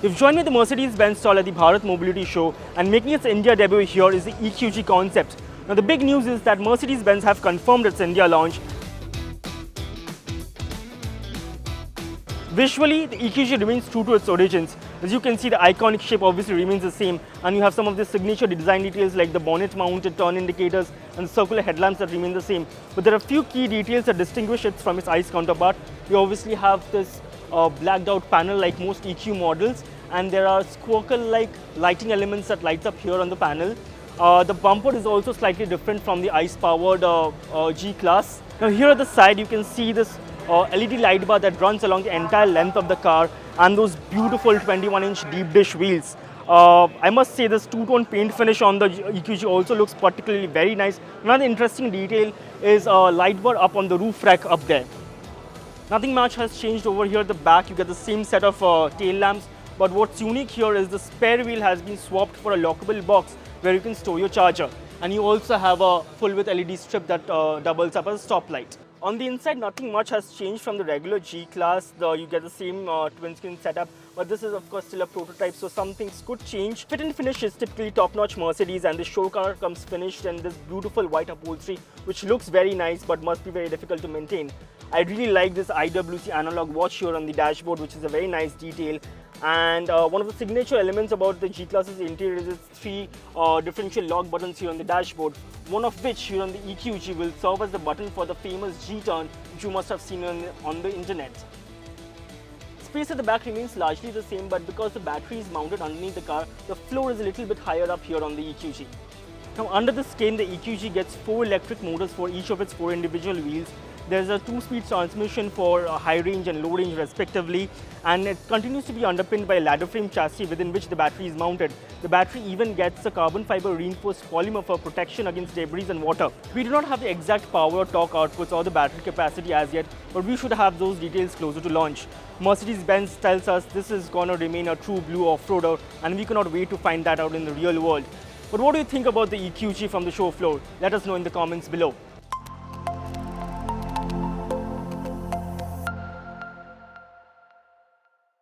We've joined me at the Mercedes-Benz stall at the Bharat Mobility Show, and making its India debut here is the EQG concept. Now the big news is that Mercedes-Benz have confirmed its India launch. Visually, the EQG remains true to its origins. As you can see, the iconic shape obviously remains the same, and you have some of the signature design details like the bonnet-mounted turn indicators and the circular headlamps that remain the same. But there are a few key details that distinguish it from its ICE counterpart. We obviously have this blacked out panel like most EQ models, and there are squircle-like lighting elements that lights up here on the panel. The bumper is also slightly different from the ICE-powered G-Class. Now here at the side you can see this LED light bar that runs along the entire length of the car, and those beautiful 21-inch deep dish wheels. I must say this two-tone paint finish on the EQG also looks particularly very nice. Another interesting detail is a light bar up on the roof rack up there. Nothing much has changed over here at the back. You get the same set of tail lamps, but what's unique here is the spare wheel has been swapped for a lockable box where you can store your charger. And you also have a full-width LED strip that doubles up as a stoplight. On the inside, nothing much has changed from the regular G-Class. You get the same twin-screen setup, but this is of course still a prototype, so some things could change. Fit and finish is typically top-notch Mercedes, and the show car comes finished in this beautiful white upholstery, which looks very nice but must be very difficult to maintain. I really like this IWC analog watch here on the dashboard, which is a very nice detail. And one of the signature elements about the G-Class's interior is its three differential lock buttons here on the dashboard, one of which here on the EQG will serve as the button for the famous G-turn, which you must have seen on the internet. Space at the back remains largely the same, but because the battery is mounted underneath the car, the floor is a little bit higher up here on the EQG. Now under the skin, the EQG gets 4 electric motors for each of its 4 individual wheels. There's a 2-speed transmission for high range and low range respectively, and it continues to be underpinned by a ladder frame chassis within which the battery is mounted. The battery even gets a carbon fiber reinforced polymer for protection against debris and water. We do not have the exact power or torque outputs or the battery capacity as yet, but we should have those details closer to launch. Mercedes-Benz tells us this is going to remain a true blue off-roader, and we cannot wait to find that out in the real world. But what do you think about the EQG from the show floor? Let us know in the comments below.